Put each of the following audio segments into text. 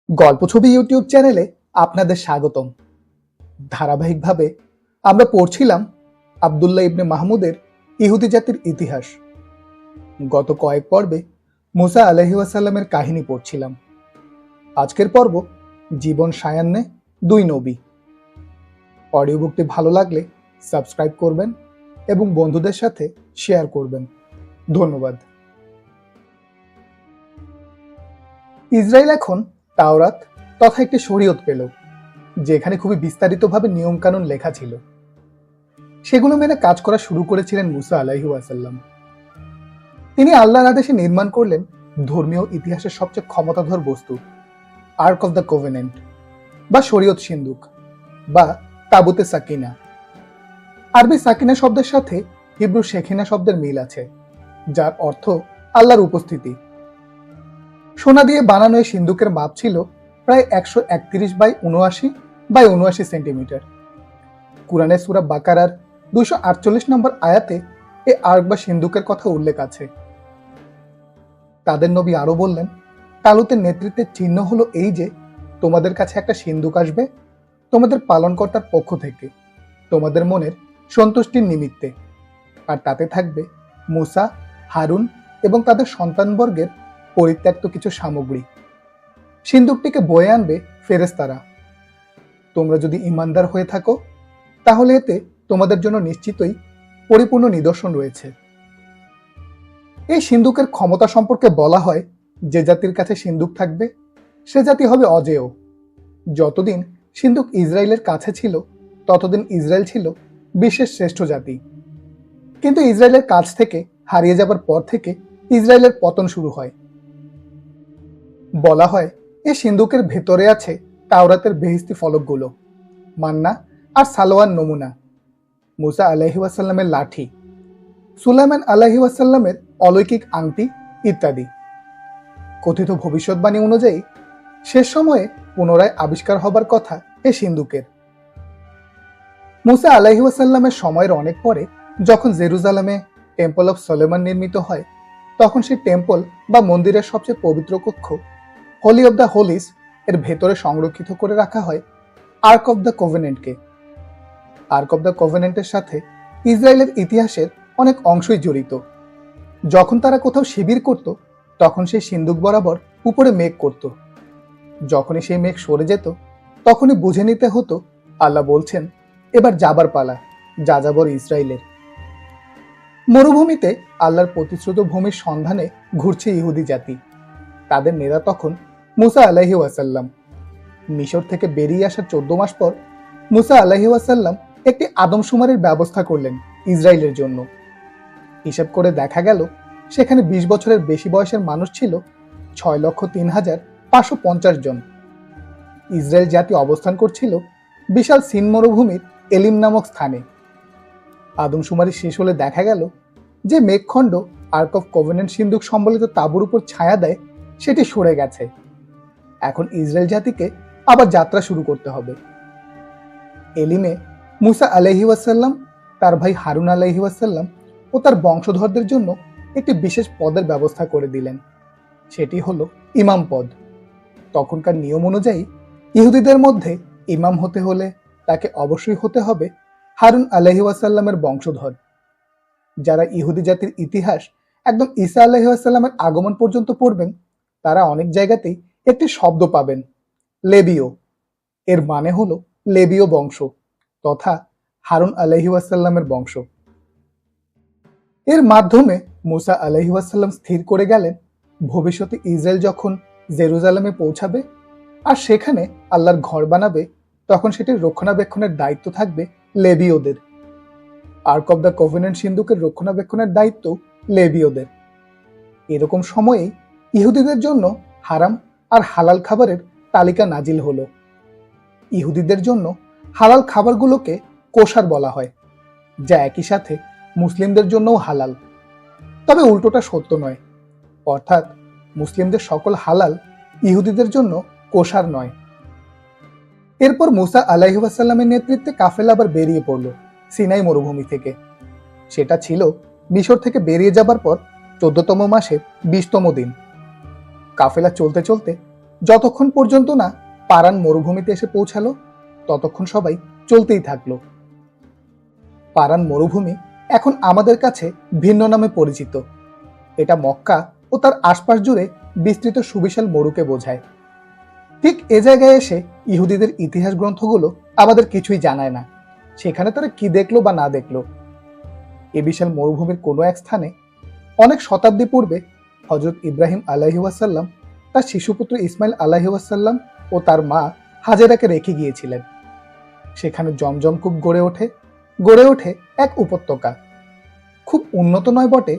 গল্প ছবি ইউটিউব চ্যানেলে আপনাদের স্বাগতম। ধারাবাহিকভাবে আমরা পড়ছিলাম আব্দুল্লাহ ইবনে মাহমুদের ইহুদি জাতির ইতিহাস। গত কয়েক পর্বে মুসা আলাইহিস সালামের কাহিনী পড়ছিলাম। আজকের পর্ব জীবন সায়ান্নে দুই নবী। অডিও বুকটি ভালো লাগলে সাবস্ক্রাইব করবেন এবং বন্ধুদের সাথে শেয়ার করবেন। ধন্যবাদ। ইসরায়েল এখন তাওরাত তথা একটি শরীয়ত পেল, যেখানে খুবই বিস্তারিতভাবে নিয়মকানুন লেখা ছিল। সেগুলো মেনে কাজ করা শুরু করেছিলেন মুসা আলাইহিস সালাম। তিনি আল্লাহর আদেশে নির্মাণ করলেন ধর্মীয় ইতিহাসের সবচেয়ে ক্ষমতাধর বস্তু, আর্ক অফ দ্য কোভেনেন্ট বা শরীয়ত সিন্দুক বা তাবুতে সাকিনা। আরবি সাকিনা শব্দের সাথে হিব্রু শেখিনা শব্দের মিল আছে, যার অর্থ আল্লাহর উপস্থিতি। সোনা দিয়ে বানানো এই সিন্দুকের মাপ ছিল প্রায় 131 বাই 79 সেন্টিমিটার। কুরআনের সূরা বাকারার 248 নম্বর আয়াতে এই আর্ক বা সিন্দুকের কথা উল্লেখ আছে। তাদের নবী আরো বললেন, তালুতের নেতৃত্বের চিহ্ন হলো এই যে তোমাদের কাছে একটা সিন্দুক আসবে তোমাদের পালনকর্তার পক্ষ থেকে, তোমাদের মনের সন্তুষ্টির নিমিত্তে, আর তাতে থাকবে মুসা, হারুন এবং তাদের সন্তানবর্গের পরিত্যক্ত কিছু সামগ্রী। সিন্দুকটিকে বয়ে আনবে ফেরেশতারা। তোমরা যদি ঈমানদার হয়ে থাকো তাহলে এতে তোমাদের জন্য নিশ্চিতই পরিপূর্ণ নিদর্শন রয়েছে। এই সিন্দুকের ক্ষমতা সম্পর্কে বলা হয়, যে জাতির কাছে সিন্দুক থাকবে সে জাতি হবে অজেয়। যতদিন সিন্দুক ইসরায়েলের কাছে ছিল ততদিন ইসরায়েল ছিল বিশ্বের শ্রেষ্ঠ জাতি। কিন্তু ইসরায়েলের কাছ থেকে হারিয়ে যাবার পর থেকে ইসরায়েলের পতন শুরু হয়। বলা হয় এই সিন্দুকের ভেতরে আছে তাওরাতের বেহেশতি ফলকগুলো, মান্না আর সালোয়ার নমুনা, মুসা আলাইহিস সালামের লাঠি, সুলাইমান আলাইহিস সালামের অলৌকিক আংটি ইত্যাদি। কথিত ভবিষ্যৎবাণী অনুযায়ী শেষ সময়ে পুনরায় আবিষ্কার হবার কথা এই সিন্দুকের। মুসা আলাইহিস সালামের সময়ের অনেক পরে যখন জেরুজালেমে টেম্পল অফ সলোমন নির্মিত হয়, তখন সেই টেম্পল বা মন্দিরের সবচেয়ে পবিত্র কক্ষ হোলি অব দ্য হোলিস এর ভেতরে সংরক্ষিত করে রাখা হয় আর্ক অব দ্য কোভেনেন্টকে। আর্ক অব দ্য কোভেনেন্টের সাথে ইসরায়েলের ইতিহাসের অনেক অংশই জড়িত। যখন তারা কোথাও শিবির করত তখন সেই সিন্দুক বরাবর উপরে মেঘ করত। যখনই সেই মেঘ সরে যেত তখনই বুঝে নিতে হতো আল্লাহ বলছেন, এবার যাবার পালা, যাযাবর ইসরায়েলের। মরুভূমিতে আল্লাহর প্রতিশ্রুত ভূমির সন্ধানে ঘুরছে ইহুদি জাতি। তাদের নেতা তখন মুসা আলাইহিস সালাম। মিশর থেকে বেরিয়ে আসার 14 মাস পর মুসা আলাইহিস সালাম একটি আদমশুমারির ব্যবস্থা করলেন ইসরায়েলের জন্য। হিসাব করে দেখা গেল সেখানে 20 বছরের বেশি বয়সের মানুষ ছিল 6,03,550 জন। ইসরায়েল জাতি অবস্থান করছিল বিশাল সিন মরুভূমির এলিম নামক স্থানে। আদমশুমারি শেষ হলে দেখা গেল যে মেঘখণ্ড আর্ক অফ কোভেনেন্ট সিন্দুক সম্বলিত তাঁবুর উপর ছায়া দেয় সেটি সরে গেছে। এখন ইসরায়েল জাতিকে আবার যাত্রা শুরু করতে হবে। এলিমে মুসা আলাইহিস সালাম, তার ভাই হারুন আলাইহিস সালাম ও তার বংশধরদের জন্য একটি বিশেষ পদের ব্যবস্থা করে দিলেন। সেটি হলো ইমাম পদ। তখনকার নিয়ম অনুযায়ী ইহুদিদের মধ্যে ইমাম হতে হলে তাকে অবশ্যই হতে হবে হারুন আলাইহিস সালামের বংশধর। যারা ইহুদি জাতির ইতিহাস একদম ঈসা আলাইহিস সালামের আগমন পর্যন্ত পড়বেন, তারা অনেক জায়গাতেই একটি শব্দ পাবেন, লেবীয়। এর মানে হলো লেবীয় বংশ তথা হারুন আলাইহিস সালামের বংশ। এর মাধ্যমে মুসা আলাইহিস সালাম স্থির করে গেলেন ভবিষ্যতে ইসরায়েল যখন জেরুজালেমে পৌঁছাবে আর সেখানে আল্লাহর ঘর বানাবে, তখন সেটির রক্ষণাবেক্ষণের দায়িত্ব থাকবে লেবীয়দের। আর্ক অব দ্য কোভেনেন্ট সিন্দুকের রক্ষণাবেক্ষণের দায়িত্ব লেবীয়দের। এরকম সময়েই ইহুদিদের জন্য হারাম আর হালাল খাবারের তালিকা নাজিল হলো। ইহুদিদের জন্য হালাল খাবারগুলোকে কোশার বলা হয়, যা একই সাথে মুসলিমদের জন্যও হালাল। তবে উল্টোটা সত্য নয়, অর্থাৎ মুসলিমদের সকল হালাল ইহুদিদের জন্য কোশার নয়। এরপর মুসা আলাইহিস সালামের নেতৃত্বে কাফেলা আবার বেরিয়ে পড়ল সিনাই মরুভূমি থেকে। সেটা ছিল মিশর থেকে বেরিয়ে যাবার পর 14তম মাসের 20তম দিন। কাফেলা চলতে চলতে যতক্ষণ পর্যন্ত না পারান মরুভূমিতে এসে পৌঁছালো ততক্ষণ সবাই চলতেই থাকলো। পারান মরুভূমি এখন আমাদের কাছে ভিন্ন নামে পরিচিত। এটা মক্কা ও তার আশপাশ জুড়ে বিস্তৃত সুবিশাল মরুকে বোঝায়। ঠিক এ জায়গায় এসে ইহুদিদের ইতিহাস গ্রন্থগুলো আমাদের কিছুই জানায় না সেখানে তারা কি দেখলো বা না দেখলো। এ বিশাল মরুভূমির কোনো এক স্থানে অনেক শতাব্দী পূর্বে হযরত ইব্রাহিম আলাইহি ওয়াসাল্লাম তার শিশুপুত্র ইসমাইল আলাইহি ওয়াসাল্লাম ও তার মা হাজেরাকে রেখে গিয়েছিলেন। সেখানে জমজম কূপ গড়ে ওঠে এক উপত্যকা। খুব উন্নত নয় বটে,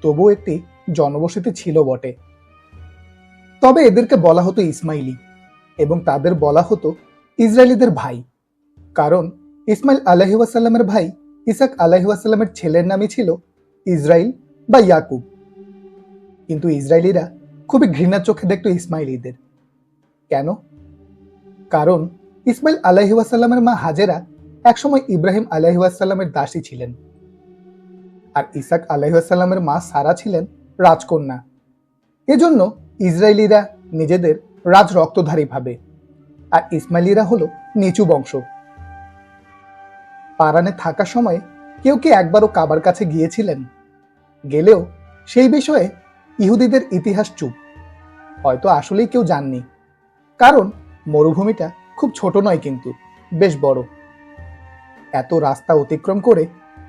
তবুও একটি জনবসতি ছিল বটে। তবে এদেরকে বলা হতো ইসমাইলি এবং তাদের বলা হতো ইসরায়েলিদের ভাই, কারণ ইসমাইল আলাইহি ওয়াসাল্লামের ভাই ইসাক আলাইহি ওয়াসাল্লামের ছেলের নামই ছিল ইসরাইল বা ইয়াকুব। কিন্তু ইসরায়েলিরা খুবই ঘৃণার চোখে দেখত ইসমাইলিদের। কেন? কারণ ইসমাইল আলাইহি ওয়াসাল্লামের মা হাজেরা একসময় ইব্রাহিম আলাইহি ওয়াসাল্লামের দাসী ছিলেন, আর ইসাক আলাইহি ওয়াসাল্লামের মা সারা ছিলেন রাজকন্যা। এজন্য ইসরায়েলিরা নিজেদের রাজ রক্তধারী ভাবে, আর ইসমাইলিরা হলো নিচু বংশ। পারানে থাকার সময় কেউ কি একবারও কাবার কাছে গিয়েছিলেন? গেলেও সেই বিষয়ে ইহুদিদের ইতিহাস চুপ। হয়তো আসলেই কেউ জাননি, কারণ মরুভূমিটা খুব ছোট নয়, কিন্তু বেশ বড়। এত রাস্তা অতিক্রম করে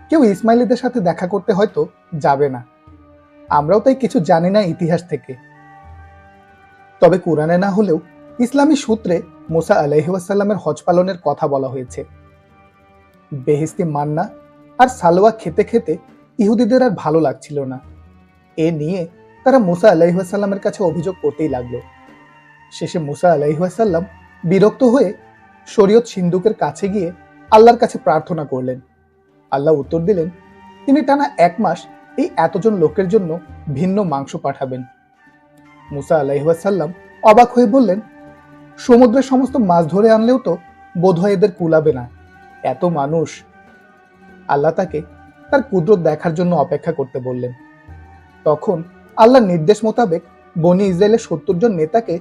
কেউ ইসমাইলিদের সাথে দেখা করতে হয়তো যাবে না। আমরাও তাই কিছু জানি না ইতিহাস থেকে। তবে কুরআনে না হলেও ইসলামী সূত্রে মুসা আলাইহি ওয়াসাল্লামের হজ পালনের কথা বলা হয়েছে। বেহেশতি মান্না আর সালোয়া খেতে খেতে ইহুদিদের আর ভালো লাগছিল না। এ নিয়ে তারা মুসা আলাইহি ওয়াসাল্লামের কাছে অভিযোগ করতেই লাগলো। শেষে মুসা আলাইহি ওয়াসাল্লাম বিরক্ত হয়ে শরীয়ত সিন্ধুকের কাছে গিয়ে আল্লাহর কাছে প্রার্থনা করলেন। আল্লাহ উত্তর দিলেন, তিনি টানা 1 মাস এই এতজন লোকের জন্য ভিন্ন মাংস পাঠাবেন। মুসা আলাইহি ওয়াসাল্লাম অবাক হয়ে বললেন, সমুদ্রের সমস্ত মাছ ধরে আনলেও তো বোধহয় এদের কুলাবে না, এত মানুষ। আল্লাহ তাকে তার কুদরত দেখার জন্য অপেক্ষা করতে বললেন। তখন আল্লাহর নির্দেশ মোতাবেক বনি ইসরায়েলের 70 জন নেতাকে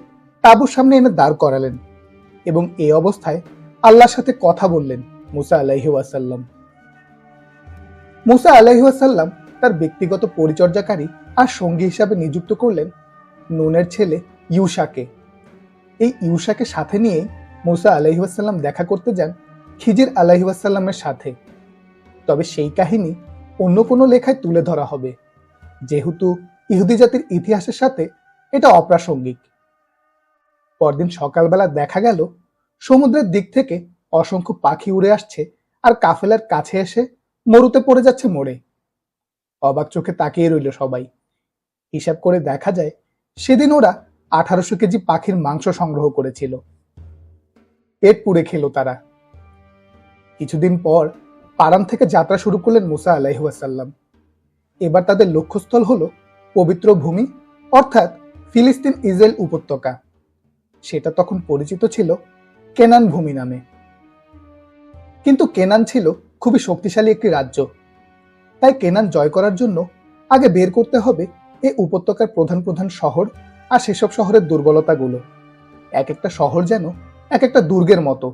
তাঁবুর সামনে এনে দাঁড় করালেন এবং এই অবস্থায় আল্লাহর সাথে কথা বললেন মুসা আলাইহি ওয়াসাল্লাম। মুসা আলাইহি ওয়াসাল্লাম তার ব্যক্তিগত পরিচর্যাকারী আর সঙ্গী হিসাবে নিযুক্ত করলেন নুনের ছেলে ইউশাকে। এই ইউশাকে সাথে নিয়ে মুসা আলাইহি ওয়াসাল্লাম দেখা করতে যান খিজির আলাইহি ওয়াসাল্লামের সাথে। তবে সেই কাহিনী অন্য কোনো লেখায় তুলে ধরা হবে, যেহেতু ইহুদি জাতির ইতিহাসের সাথে এটা অপ্রাসঙ্গিক। পরদিন সকালবেলা দেখা গেল সমুদ্রের দিক থেকে অসংখ্য পাখি উড়ে আসছে আর কাফেলার কাছে এসে মরুতে পড়ে যাচ্ছে মরে। অবাক চোখে তাকিয়ে রইল সবাই। হিসাব করে দেখা যায় সেদিন ওরা 1800 কেজি পাখির মাংস সংগ্রহ করেছিল। পেট পুড়ে খেলো তারা। কিছুদিন পর পারান থেকে যাত্রা শুরু করলেন মুসা আলাইহি ওয়াসাল্লাম। এবার তাদের লক্ষ্যস্থল হলো পবিত্র ভূমি, অর্থাৎ ফিলিস্তিন ইসরায়েল উপত্যকা। সেটা তখন পরিচিত ছিল কেনান ভূমি নামে। কিন্তু কেনান ছিল খুবই শক্তিশালী একটি রাজ্য। তাই কেনান জয় করার জন্য আগে বের করতে হবে এই উপত্যকার প্রধান প্রধান শহর আর সেসব শহরের দুর্বলতাগুলো। এক একটা শহর যেন এক একটা দুর্গের মতো,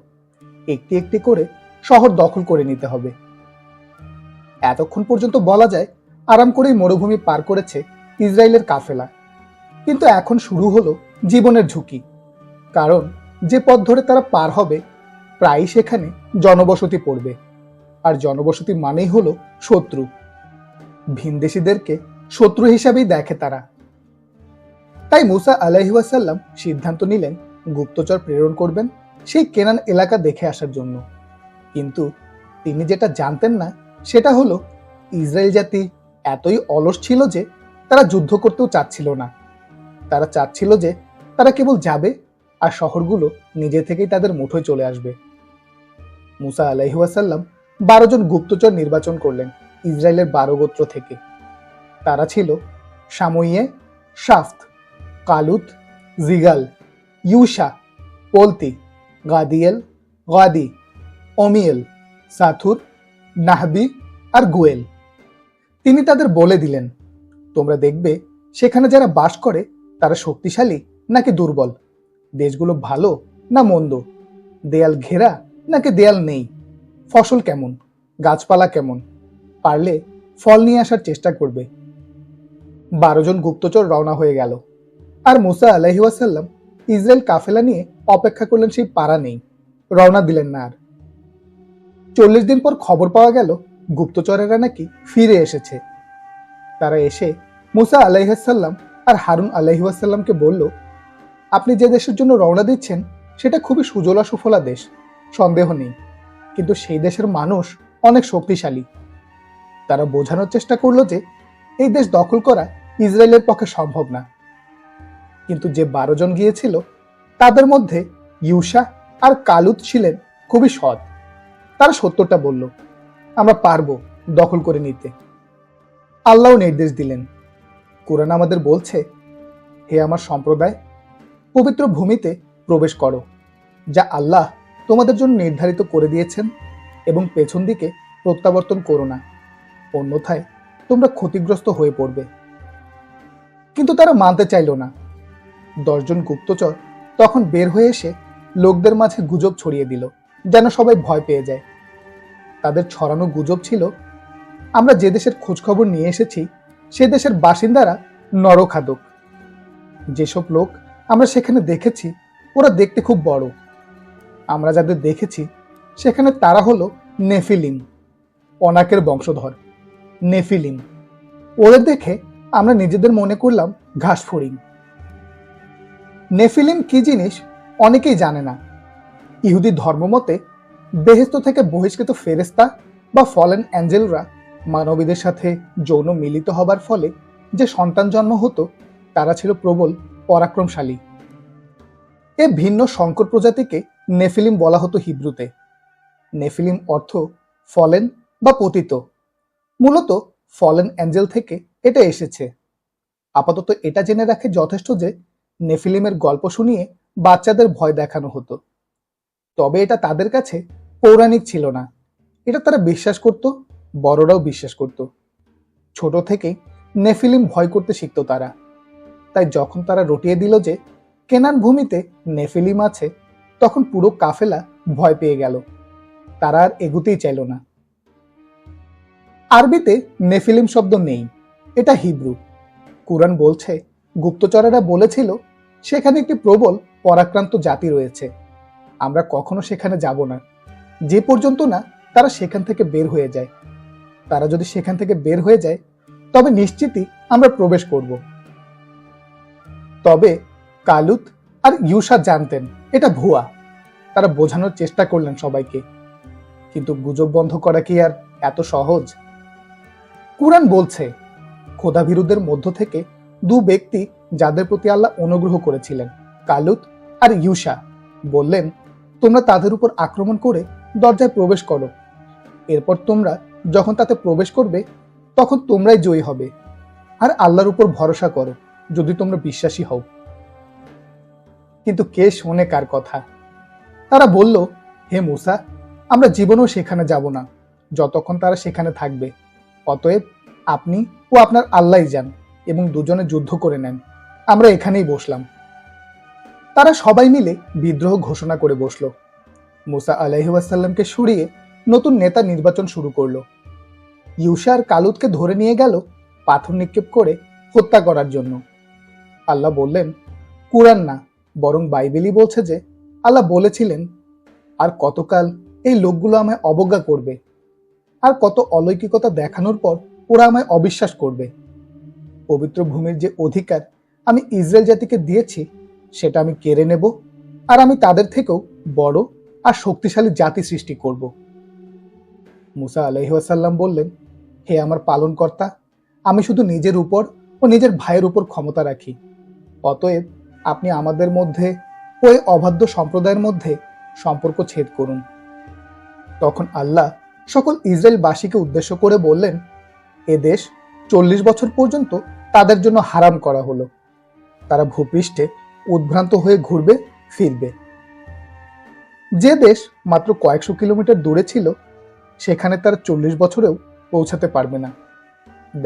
একটি একটি করে শহর দখল করে নিতে হবে। এতক্ষণ পর্যন্ত বলা যায় আরাম করেই মরুভূমি পার করেছে ইসরায়েলের কাফেলা। কিন্তু এখন শুরু হলো জীবনের ঝুঁকি, কারণ যে পথ ধরে তারা পার হবে প্রায়ই সেখানে জনবসতি পড়বে, আর জনবসতি মানেই হলো শত্রু। ভিনদেশীদেরকে শত্রু হিসাবেই দেখে তারা। তাই মুসা আলাইহি ওয়াসাল্লাম সিদ্ধান্ত নিলেন গুপ্তচর প্রেরণ করবেন সেই কেনান এলাকা দেখে আসার জন্য। কিন্তু তিনি যেটা জানতেন না সেটা হলো ইসরায়েল জাতি এতই অলস ছিল যে তারা যুদ্ধ করতেও চাচ্ছিল না। তারা চাচ্ছিল যে তারা কেবল যাবে আর শহরগুলো নিজে থেকেই তাদের মুঠোয় চলে আসবে। মুসা আলাইহি ওয়াসাল্লাম 12 জন গুপ্তচর নির্বাচন করলেন ইসরায়েলের 12 গোত্র থেকে। তারা ছিল শামুইয়ে, শাফত, কালুত, জিগাল, ইউশা, পলতি, গাদিয়েল, গাদি, অমিয়েল, সাথুর, নাহবি আর গুয়েল। তিনি তাদের বলে দিলেন, তোমরা দেখবে সেখানে যারা বাস করে তারা শক্তিশালী নাকি দুর্বল, দেশগুলো ভালো না মন্দ, দেয়াল ঘেরা নাকি দেয়াল নেই, ফসল কেমন, গাছপালা কেমন, পারলে ফল নিয়ে আসার চেষ্টা করবে। 12 জন গুপ্তচর রওনা হয়ে গেল। আর মুসা আলাইহি ওয়াসাল্লাম ইসরায়েল কাফেলা নিয়ে অপেক্ষা করলেন সেই পাড়া নেই, রওনা দিলেন না আর। 40 দিন পর খবর পাওয়া গেল গুপ্তচরেরা নাকি ফিরে এসেছে। তারা এসে মুসা আলাইহিসসালাম আর হারুন আলাইহিসসালামকে বলল, আপনি যে দেশের জন্য রওনা দিচ্ছেন সেটা খুবই সুজলা সুফলা দেশ, সন্দেহ নেই, কিন্তু সেই দেশের মানুষ অনেক শক্তিশালী। তারা বোঝানোর চেষ্টা করলো যে এই দেশ দখল করা ইসরায়েলের পক্ষে সম্ভব না। কিন্তু যে 12 জন গিয়েছিল তাদের মধ্যে ইউশা আর কালুত ছিলেন খুবই সৎ। তারা সত্যটা বলল, আমরা পারবো দখল করে নিতে। আল্লাহ নির্দেশ দিলেন, কোরআন আমাদের বলছে, হে আমার সম্প্রদায়, পবিত্র ভূমিতে প্রবেশ করো যা আল্লাহ তোমাদের জন্য নির্ধারিত করে দিয়েছেন, এবং পেছন দিকে প্রত্যাবর্তন করো না, অন্যথায় তোমরা ক্ষতিগ্রস্ত হয়ে পড়বে। কিন্তু তারা মানতে চাইল না। 10 জন গুপ্তচর তখন বের হয়ে এসে লোকদের মাঝে গুজব ছড়িয়ে দিল, যেন সবাই ভয় পেয়ে যায়। তাদের ছড়ানো গুজব ছিল, আমরা যে দেশের খোঁজখবর নিয়ে এসেছি সে দেশের বাসিন্দারা নরখাদক। যেসব লোক আমরা সেখানে দেখেছি ওরা দেখতে খুব বড়। আমরা যাদের দেখেছি সেখানে তারা হলো নেফিলিম, অনাকের বংশধর। নেফিলিম, ওদের দেখে আমরা নিজেদের মনে করলাম ঘাস ফড়িং। নেফিলিম কি জিনিস অনেকেই জানে না। ইহুদি ধর্মমতে বেহেশত থেকে বহিষ্কৃত ফেরেশতা বা ফলেন অ্যাঞ্জেলরা মানবীদের সাথে যৌন মিলিত হবার ফলে যে সন্তান জন্ম হতো তারা ছিল প্রবল পরাক্রমশালী। এ ভিন্ন সংকর প্রজাতিকে নেফিলিম বলা হতো হিব্রুতে। নেফিলিম অর্থ ফলেন বা পতিত। মূলত ফলেন অ্যাঞ্জেল থেকে এটা এসেছে। আপাতত এটা জেনে রাখে যথেষ্ট যে নেফিলিমের গল্প শুনিয়ে বাচ্চাদের ভয় দেখানো হতো। তবে এটা তাদের কাছে পৌরাণিক ছিল না, এটা তারা বিশ্বাস করত, বড়রাও বিশ্বাস করত। ছোট থেকেই নেফিলিম ভয় করতে শিখত তারা। তাই যখন তারা রটিয়ে দিল যে কেনান ভূমিতে নেফিলিম আছে, তখন পুরো কাফেলা ভয় পেয়ে গেল। তারা আর এগুতেই চাইল না। আরবিতে নেফিলিম শব্দ নেই, এটা হিব্রু। কুরআন বলছে, গুপ্তচরেরা বলেছিল সেখানে একটি প্রবল পরাক্রান্ত জাতি রয়েছে, আমরা কখনো সেখানে যাব না যে পর্যন্ত না তারা সেখান থেকে বের হয়ে যায়। তারা যদি সেখান থেকে বের হয়ে যায় তবে নিশ্চিতই আমরা প্রবেশ করব। তবে কালুত আর ইউশা জানতেন এটা ভুয়া। তারা বোঝানোর চেষ্টা করলেন সবাইকে, কিন্তু গুজব বন্ধ করা কি আর এত সহজ? কুরআন বলছে, খোদাভীরুদের মধ্য থেকে 2 ব্যক্তি যাদের প্রতি আল্লাহ অনুগ্রহ করেছিলেন, কালুত আর ইউশা, বললেন, তোমরা তাদের উপর আক্রমণ করে দরজায় প্রবেশ করো। এরপর তোমরা যখন তাতে প্রবেশ করবে তখন তোমরাই জয়ী হবে, আর আল্লাহর উপর ভরসা করো যদি তোমরা বিশ্বাসী হও। কিন্তু কে শোনে কার কথা? তারা বলল, হে মুসা, আমরা জীবনেও সেখানে যাব না যতক্ষণ তারা সেখানে থাকবে। অতএব আপনি ও আপনার আল্লাহই যান এবং দুজনে যুদ্ধ করে নেন, আমরা এখানেই বসলাম। তারা সবাই মিলে বিদ্রোহ ঘোষণা করে বসল। মুসা আলাইহিস সালামকে সরিয়ে নতুন নেতা নির্বাচন শুরু করলো। ইউশা আর কালুতকে ধরে নিয়ে গেল পাথর নিক্ষেপ করে হত্যা করার জন্য। আল্লাহ বললেন, কুরআন না বরং বাইবেলই বলছে যে আল্লাহ বলেছিলেন, আর কতকাল এই লোকগুলো আমায় অবজ্ঞা করবে, আর কত অলৌকিকতা দেখানোর পর ওরা আমায় অবিশ্বাস করবে। পবিত্র ভূমির যে অধিকার আমি ইসরায়েল জাতিকে দিয়েছি সেটা আমি কেড়ে নেব, আর আমি তাদের থেকেও বড় আর শক্তিশালী জাতি সৃষ্টি করব। মুসা আলাইহিস সালাম বললেন, হে আমার পালনকর্তা, আমি শুধু নিজের উপর ও নিজের ভাইয়ের উপর ক্ষমতা রাখি, অতএব আপনি আমাদের মধ্যে ওই অবাধ্য সম্প্রদায়ের মধ্যে সম্পর্ক ছেদ করুন। তখন আল্লাহ সকল ইসরায়েলবাসীকে উদ্দেশ্য করে বললেন, এ দেশ 40 বছর পর্যন্ত তাদের জন্য হারাম করা হলো। তারা ভূপৃষ্ঠে উদ্ভ্রান্ত হয়ে ঘুরবে ফিরবে। যে দেশ মাত্র কয়েকশো কিলোমিটার দূরে ছিল সেখানে তারা 40 বছরেও পৌঁছাতে পারবে না।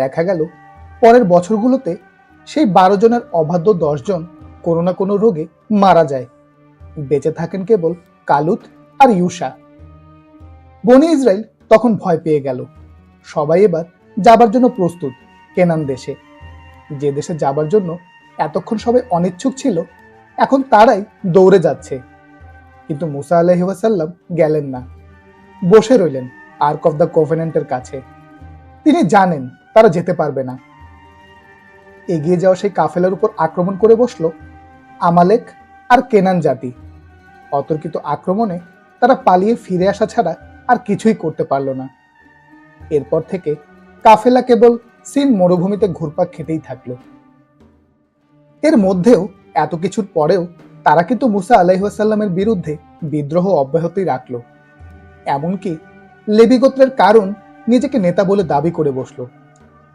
দেখা গেল পরের বছরগুলোতে সেই 12 জনের অবাধ্য 10 জন কোনো না কোনো রোগে মারা যায়। বেঁচে থাকেন কেবল কালুত আর ইউসা। বনি ইসরায়েল তখন ভয় পেয়ে গেল। সবাই এবার যাবার জন্য প্রস্তুত কেনান দেশে। যে দেশে যাবার জন্য এতক্ষণ সবাই অনিচ্ছুক ছিল, এখন তারাই দৌড়ে যাচ্ছে। কিন্তু মুসা আলাইহিস সালাম গেলেন না, বসে রইলেন আর্ক অফ দ্য কোভেনেন্টের কাছে। তিনি জানেন তারা যেতে পারবে না। এগিয়ে যাওয়া সেই কাফেলার উপর আক্রমণ করে বসল আমালেক আর কেনান জাতি। অতর্কিত আক্রমণে তারা পালিয়ে ফিরে আসা ছাড়া আর কিছুই করতে পারল না। এরপর থেকে কাফেলা কেবল সিন মরুভূমিতে ঘুরপাক খেতেই থাকলো। এর মধ্যেও এত কিছুর পরেও তারা কিন্তু মুসা আলাইহিস সালামের বিরুদ্ধে বিদ্রোহ অব্যাহতই রাখল। এমনকি লেবি গোত্রের কারণ নিজেকে নেতা বলে দাবি করে বসলো।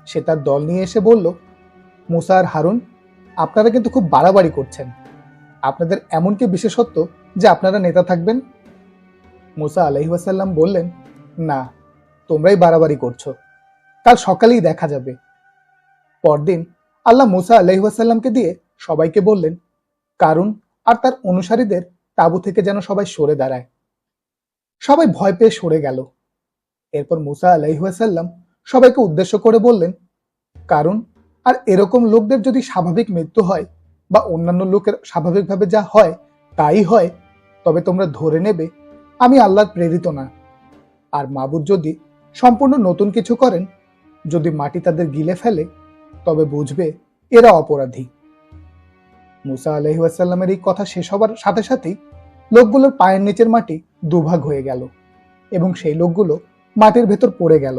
সে তার দল নিয়ে এসে বলল, মুসা আর হারুন, আপনারা কিন্তু খুব বাড়াবাড়ি করছেন। আপনাদের এমন কি বিশেষত্ব যে আপনারা নেতা থাকবেন? মুসা আলাইহিস সালাম বললেন, না, তোমরাই বাড়াবাড়ি করছো, কাল সকালেই দেখা যাবে। পরদিন আল্লাহ মুসা আলাইহিস সালামকে দিয়ে সবাইকে বললেন, কারুন আর তার অনুসারীদের তাঁবু থেকে যেন সবাই সরে দাঁড়ায়। সবাই ভয় পেয়ে সরে গেল। এরপর মুসা আলাইহিস সালাম সবাইকে উদ্দেশ্য করে বললেন, কারণ আর এরকম লোকদের যদি স্বাভাবিক মৃত্যু হয় বা অন্যান্য লোকের স্বাভাবিকভাবে যা হয় তাই হয়, তবে তোমরা ধরে নেবে আমি আল্লাহর প্রেরিত না। আর মাবুদ যদি সম্পূর্ণ নতুন কিছু করেন, যদি মাটি তাদের গিলে ফেলে, তবে বুঝবে এরা অপরাধী। মুসা আলাইহিস সালামের এই কথা শেষ হবার সাথে সাথেই লোকগুলোর পায়ের নিচের মাটি দুভাগ হয়ে গেল এবং সেই লোকগুলো মাটির ভেতর পড়ে গেল।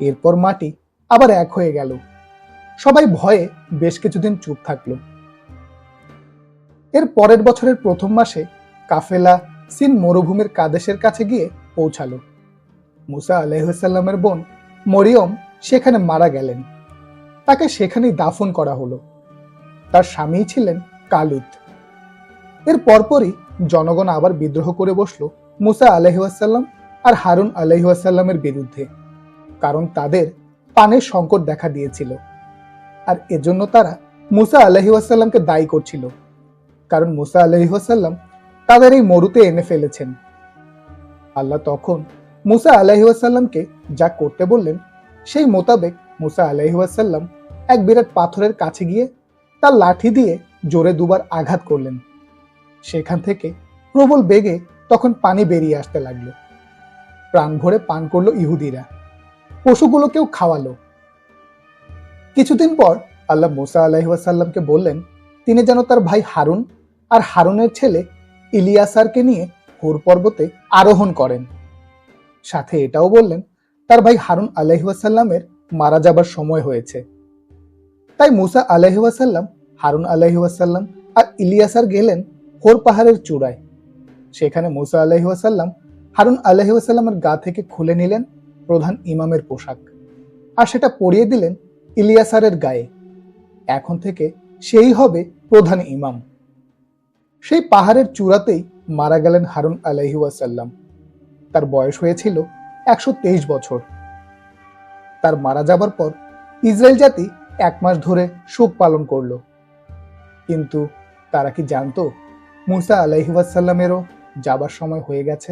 এরপর মাটি আবার এক হয়ে গেল। সবাই ভয়ে বেশ কিছুদিন চুপ থাকলো। এর পরের বছরের প্রথম মাসে কাফেলা সিন মরুভূমির কাদেশের কাছে গিয়ে পৌঁছালো। মুসা আলাইহিস সালামের বোন মরিয়ম সেখানে মারা গেলেন। তাকে সেখানেই দাফন করা হলো। তার স্বামী ছিলেন কালুত। এর পরপরই জনগণ আবার বিদ্রোহ করে বসলো মুসা আলাইহিস সালাম আর হারুন আলাইহিস সালামের বিরুদ্ধে, কারণ তাদের পানির সংকট দেখা দিয়েছিল। আর এজন্য তারা মুসা আলাইহিস সালামকে দায়ী করছিল, কারণ মুসা আলাইহিস সালাম তাদের এই মরুতে এনে ফেলেছেন। আল্লাহ তখন মুসা আলাইহিস সালামকে যা করতে বললেন সেই মোতাবেক মুসা আলাইহিস সালাম এক বিরাট পাথরের কাছে গিয়ে তার লাঠি দিয়ে জোরে দুবার আঘাত করলেন। সেখান থেকে প্রবল বেগে তখন পানি বেরিয়ে আসতে লাগলো। প্রাণ ভরে পান করলো ইহুদিরা, পশুগুলোকেও খাওয়ালো। কিছুদিন পর আল্লাহ মুসা আলাইহিস সালামকে বললেন তিনি যেন তার ভাই হারুন আর হারুনের ছেলে ইলিয়াসারকে নিয়ে হুর পর্বতে আরোহণ করেন। সাথে এটাও বললেন তার ভাই হারুন আলাইহিস সালামের মারা যাবার সময় হয়েছে। তাই মুসা আলাইহিস সালাম, হারুন আলাইহিস সালাম আর ইলিয়াসার গেলেন হোর পাহাড়ের চূড়ায়। সেখানে মুসা আলাইহিস সালাম হারুন আলাইহিস সালামের গা থেকে খুলে নিলেন প্রধান ইমামের পোশাক আর সেটা পরিয়ে দিলেন ইলিয়াসারের গায়ে। এখন থেকে সেই হবে প্রধান ইমাম। সেই পাহাড়ের চূড়াতেই মারা গেলেন হারুন আলাইহিস সালাম। তার বয়স হয়েছিল 123 বছর। তার মারা যাবার পর ইসরায়েল জাতি 1 মাস ধরে শোক পালন করলো। কিন্তু তারা কি জানতো মুসা আলাইহিস সালামেরও যাবার সময় হয়ে গেছে?